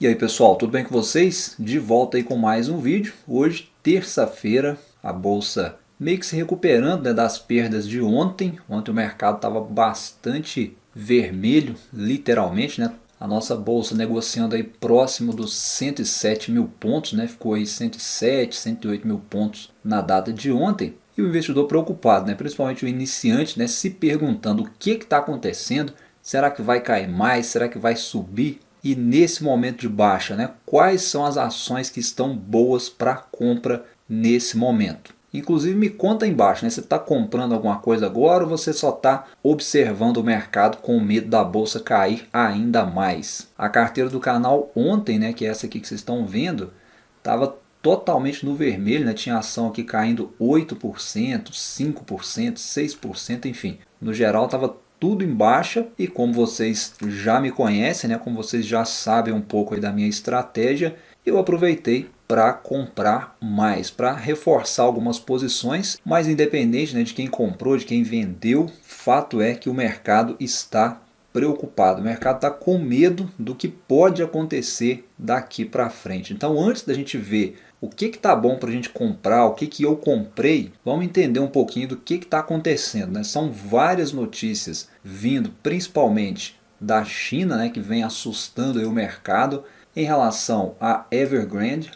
E aí pessoal, tudo bem com vocês? De volta aí com mais um vídeo. Hoje, terça-feira, a bolsa meio que se recuperando, né, das perdas de ontem. Ontem o mercado estava bastante vermelho, literalmente, né? A nossa bolsa negociando aí próximo dos 107 mil pontos, né? Ficou aí 107, 108 mil pontos na data de ontem. E o investidor preocupado, né? Principalmente o iniciante, né? Se perguntando o que está acontecendo. Será que vai cair mais? Será que vai subir? E nesse momento de baixa, né, quais são as ações que estão boas para compra nesse momento? Inclusive me conta aí embaixo, né, você está comprando alguma coisa agora ou você só está observando o mercado com medo da bolsa cair ainda mais? A carteira do canal ontem, né, que é essa aqui que vocês estão vendo, estava totalmente no vermelho, né? Tinha ação aqui caindo 8%, 5%, 6%, enfim. No geral estava tudo em baixa e como vocês já me conhecem, né? Como vocês já sabem um pouco aí da minha estratégia, eu aproveitei para comprar mais, para reforçar algumas posições, mas independente, né, de quem comprou, de quem vendeu, fato é que o mercado está preocupado, o mercado está com medo do que pode acontecer daqui para frente. Então antes da gente ver o que está bom para a gente comprar, o que eu comprei, vamos entender um pouquinho do que está acontecendo, né? São várias notícias vindo principalmente da China, né, que vem assustando aí o mercado em relação a Evergrande.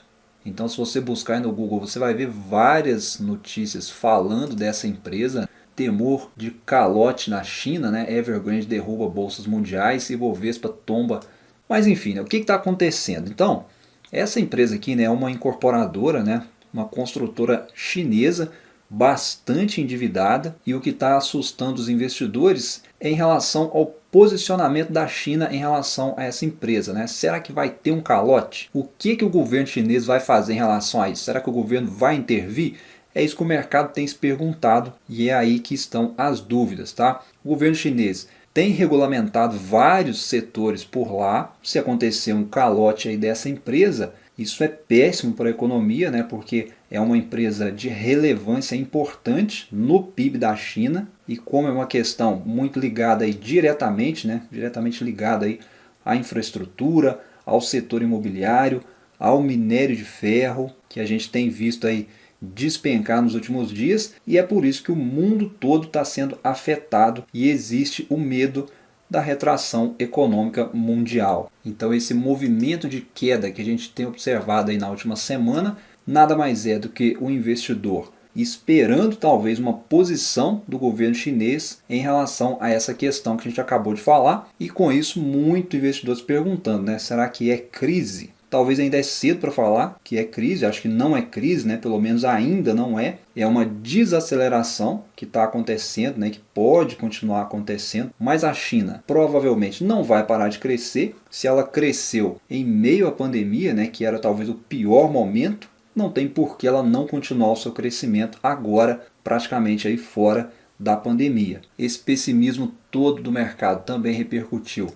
Então se você buscar aí no Google, você vai ver várias notícias falando dessa empresa. Temor de calote na China, né? Evergrande derruba bolsas mundiais e Bovespa tomba. Mas enfim, né? O que está acontecendo? Então, essa empresa aqui, né, é uma incorporadora, né, uma construtora chinesa bastante endividada, e o que está assustando os investidores é em relação ao posicionamento da China em relação a essa empresa, né? Será que vai ter um calote? O que o governo chinês vai fazer em relação a isso? Será que o governo vai intervir? É isso que o mercado tem se perguntado e é aí que estão as dúvidas, tá? O governo chinês tem regulamentado vários setores por lá. Se acontecer um calote aí dessa empresa, isso é péssimo para a economia, né? Porque é uma empresa de relevância importante no PIB da China, e como é uma questão muito ligada aí diretamente, né? Diretamente ligada aí à infraestrutura, ao setor imobiliário, ao minério de ferro, que a gente tem visto aí despencar nos últimos dias, e é por isso que o mundo todo está sendo afetado e existe o medo da retração econômica mundial. Então esse movimento de queda que a gente tem observado aí na última semana nada mais é do que o investidor esperando talvez uma posição do governo chinês em relação a essa questão que a gente acabou de falar, e com isso muito investidor se perguntando, né, será que é crise? Talvez ainda é cedo para falar que é crise, acho que não é crise, né? Pelo menos ainda não é. É uma desaceleração que está acontecendo, né? Que pode continuar acontecendo, mas a China provavelmente não vai parar de crescer. Se ela cresceu em meio à pandemia, né? Que era talvez o pior momento, não tem por que ela não continuar o seu crescimento agora, praticamente aí fora da pandemia. Esse pessimismo todo do mercado também repercutiu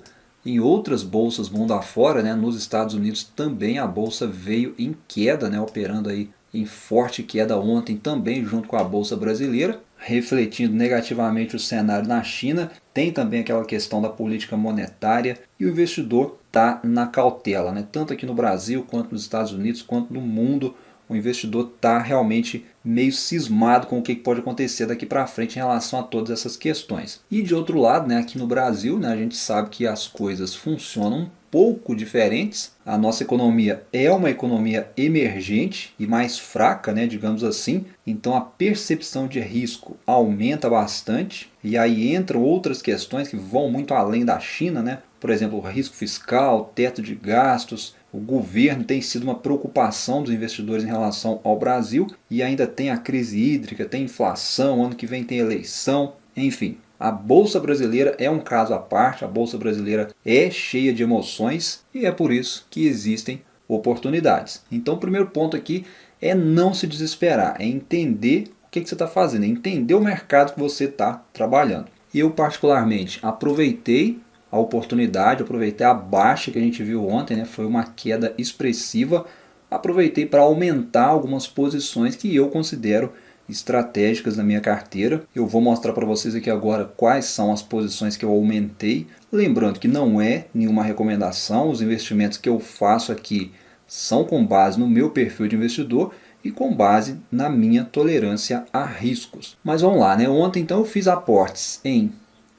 em outras bolsas mundo afora, né? Nos Estados Unidos também a bolsa veio em queda, né? Operando aí em forte queda ontem também junto com a bolsa brasileira, refletindo negativamente o cenário na China. Tem também aquela questão da política monetária e o investidor está na cautela, né? Tanto aqui no Brasil quanto nos Estados Unidos quanto no mundo. O investidor está realmente meio cismado com o que pode acontecer daqui para frente em relação a todas essas questões. E de outro lado, né, aqui no Brasil, né, a gente sabe que as coisas funcionam um pouco diferentes. A nossa economia é uma economia emergente e mais fraca, né, digamos assim. Então a percepção de risco aumenta bastante. E aí entram outras questões que vão muito além da China, né? Por exemplo, o risco fiscal, teto de gastos. O governo tem sido uma preocupação dos investidores em relação ao Brasil, e ainda tem a crise hídrica, tem inflação, ano que vem tem eleição, enfim. A Bolsa Brasileira é um caso à parte, a Bolsa Brasileira é cheia de emoções e é por isso que existem oportunidades. Então o primeiro ponto aqui é não se desesperar, é entender o que você está fazendo, é entender o mercado que você está trabalhando. E eu particularmente aproveitei a oportunidade, aproveitei a baixa que a gente viu ontem, né? Foi uma queda expressiva, aproveitei para aumentar algumas posições que eu considero estratégicas na minha carteira. Eu vou mostrar para vocês aqui agora quais são as posições que eu aumentei. Lembrando que não é nenhuma recomendação, os investimentos que eu faço aqui são com base no meu perfil de investidor e com base na minha tolerância a riscos. Mas vamos lá, né? Ontem então eu fiz aportes em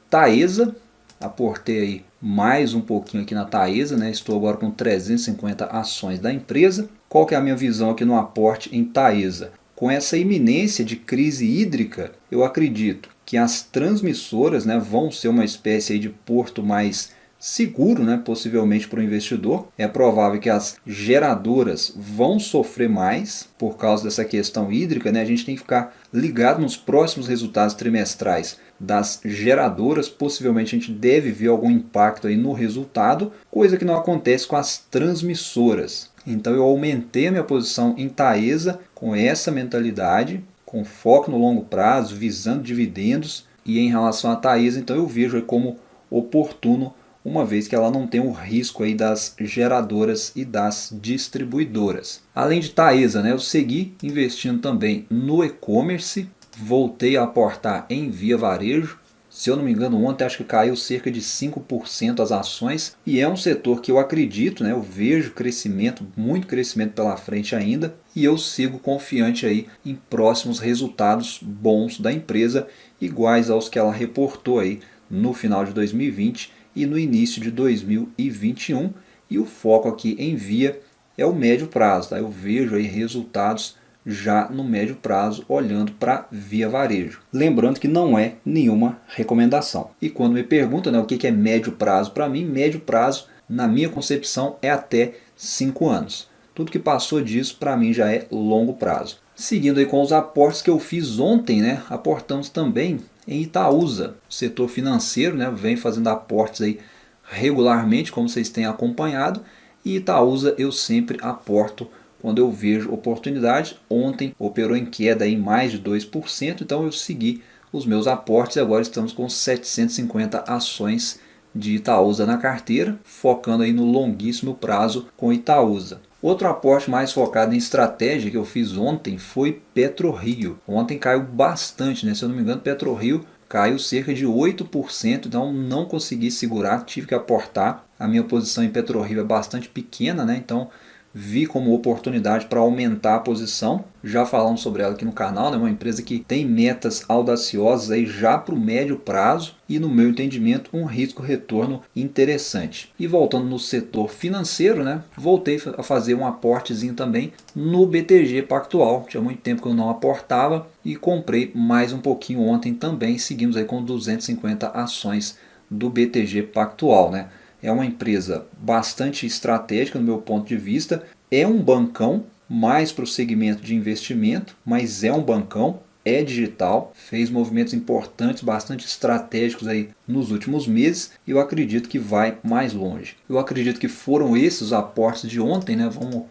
Taesa, aportei aí mais um pouquinho aqui na Taesa, né? Estou agora com 350 ações da empresa. Qual que é a minha visão aqui no aporte em Taesa? Com essa iminência de crise hídrica, eu acredito que as transmissoras, né, vão ser uma espécie aí de porto mais seguro, né, possivelmente para o investidor. É provável que as geradoras vão sofrer mais por causa dessa questão hídrica, né? A gente tem que ficar ligado nos próximos resultados trimestrais das geradoras. Possivelmente a gente deve ver algum impacto aí no resultado, coisa que não acontece com as transmissoras. Então eu aumentei a minha posição em Taesa com essa mentalidade, com foco no longo prazo, visando dividendos. E em relação a Taesa, então eu vejo aí como oportuno, uma vez que ela não tem o risco aí das geradoras e das distribuidoras. Além de Taesa, né, eu segui investindo também no e-commerce, voltei a aportar em Via Varejo. Se eu não me engano, ontem acho que caiu cerca de 5% as ações, e é um setor que eu acredito, né, eu vejo crescimento, muito crescimento pela frente ainda, e eu sigo confiante aí em próximos resultados bons da empresa, iguais aos que ela reportou aí no final de 2020 e no início de 2021, e o foco aqui em Via é o médio prazo, tá? Eu vejo aí resultados já no médio prazo, olhando para Via Varejo. Lembrando que não é nenhuma recomendação. E quando me perguntam, né, o que é médio prazo, para mim, médio prazo, na minha concepção, é até 5 anos. Tudo que passou disso, para mim, já é longo prazo. Seguindo aí com os aportes que eu fiz ontem, né, aportamos também em Itaúsa, setor financeiro, né, vem fazendo aportes aí regularmente, como vocês têm acompanhado, e Itaúsa eu sempre aporto quando eu vejo oportunidade. Ontem operou em queda em mais de 2%, então eu segui os meus aportes e agora estamos com 750 ações de Itaúsa na carteira, focando aí no longuíssimo prazo com Itaúsa. Outro aporte mais focado em estratégia que eu fiz ontem foi PetroRio. Ontem caiu bastante, né? Se eu não me engano, PetroRio caiu cerca de 8%, então não consegui segurar, tive que aportar. A minha posição em PetroRio é bastante pequena, né? Então vi como oportunidade para aumentar a posição. Já falamos sobre ela aqui no canal, né? Uma empresa que tem metas audaciosas aí já para o médio prazo e, no meu entendimento, um risco-retorno interessante. E voltando no setor financeiro, né? Voltei a fazer um aportezinho também no BTG Pactual. Tinha muito tempo que eu não aportava e comprei mais um pouquinho ontem também. Seguimos aí com 250 ações do BTG Pactual, né? É uma empresa bastante estratégica no meu ponto de vista. É um bancão, mais para o segmento de investimento, mas é um bancão, é digital, fez movimentos importantes, bastante estratégicos aí nos últimos meses, e eu acredito que vai mais longe. Eu acredito que foram esses os aportes de ontem, né? Vamos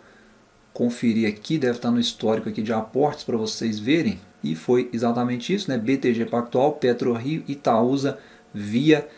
conferir aqui, deve estar no histórico aqui de aportes para vocês verem. E foi exatamente isso, né? BTG Pactual, PetroRio, Itaúsa, Via,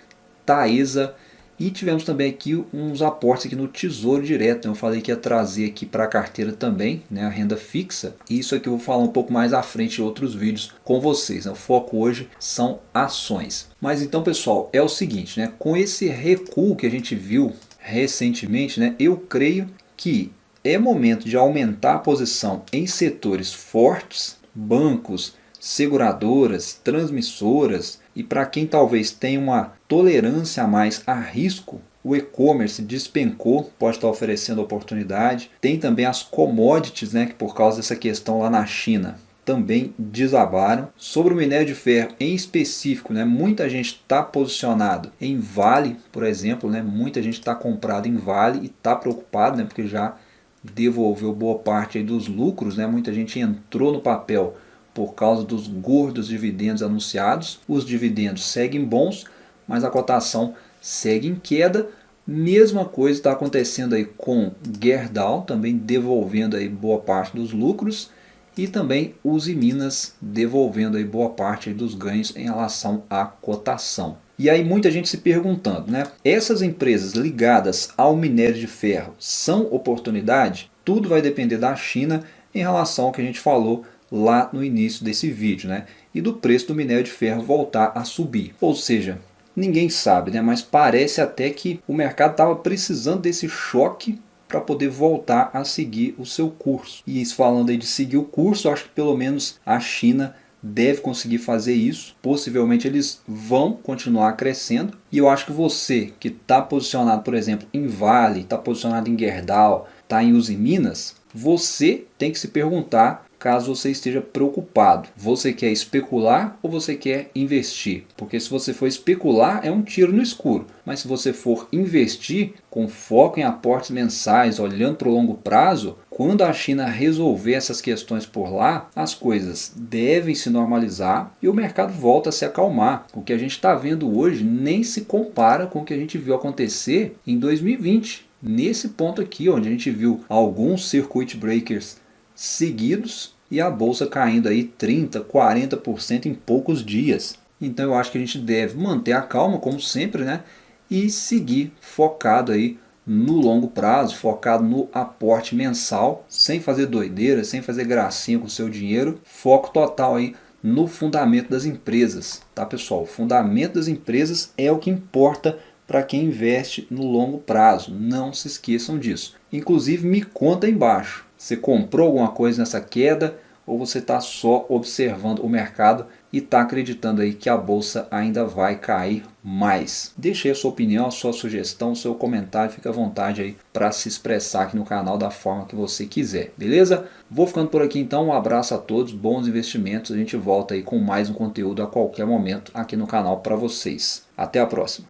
Taesa. E tivemos também aqui uns aportes aqui no Tesouro Direto. Eu falei que ia trazer aqui para a carteira também, né, a renda fixa. E isso aqui eu vou falar um pouco mais à frente em outros vídeos com vocês, né? O foco hoje são ações. Mas então, pessoal, é o seguinte, né? Com esse recuo que a gente viu recentemente, né, eu creio que é momento de aumentar a posição em setores fortes, bancos, seguradoras, transmissoras, e para quem talvez tenha uma tolerância a mais a risco, o e-commerce despencou, pode estar oferecendo oportunidade. Tem também as commodities, né, que por causa dessa questão lá na China também desabaram. Sobre o minério de ferro em específico, né, muita gente está posicionado em Vale, por exemplo, né, muita gente está comprado em Vale e está preocupado, né, porque já devolveu boa parte aí dos lucros, né, muita gente entrou no papel por causa dos gordos dividendos anunciados. Os dividendos seguem bons, mas a cotação segue em queda. Mesma coisa está acontecendo aí com Gerdau, também devolvendo aí boa parte dos lucros, e também Usiminas devolvendo aí boa parte aí dos ganhos em relação à cotação. E aí muita gente se perguntando, né? Essas empresas ligadas ao minério de ferro são oportunidade? Tudo vai depender da China em relação ao que a gente falou lá no início desse vídeo, né? E do preço do minério de ferro voltar a subir. Ou seja, ninguém sabe, né? Mas parece até que o mercado estava precisando desse choque para poder voltar a seguir o seu curso. E isso, falando aí de seguir o curso, eu acho que pelo menos a China deve conseguir fazer isso. Possivelmente eles vão continuar crescendo. E eu acho que você que está posicionado, por exemplo, em Vale, está posicionado em Gerdau, está em Usiminas, você tem que se perguntar, caso você esteja preocupado, você quer especular ou você quer investir? Porque se você for especular, é um tiro no escuro. Mas se você for investir com foco em aportes mensais, olhando para o longo prazo, quando a China resolver essas questões por lá, as coisas devem se normalizar e o mercado volta a se acalmar. O que a gente está vendo hoje nem se compara com o que a gente viu acontecer em 2020. Nesse ponto aqui, onde a gente viu alguns circuit breakers seguidos e a bolsa caindo aí 30%, 40% em poucos dias. Então eu acho que a gente deve manter a calma, como sempre, né? E seguir focado aí no longo prazo, focado no aporte mensal, sem fazer doideira, sem fazer gracinha com o seu dinheiro. Foco total aí no fundamento das empresas, tá, pessoal? O fundamento das empresas é o que importa para quem investe no longo prazo. Não se esqueçam disso. Inclusive, me conta aí embaixo. Você comprou alguma coisa nessa queda ou você está só observando o mercado e está acreditando aí que a bolsa ainda vai cair mais? Deixe aí a sua opinião, a sua sugestão, o seu comentário. Fique à vontade aí para se expressar aqui no canal da forma que você quiser, beleza? Vou ficando por aqui então. Um abraço a todos, bons investimentos. A gente volta aí com mais um conteúdo a qualquer momento aqui no canal para vocês. Até a próxima.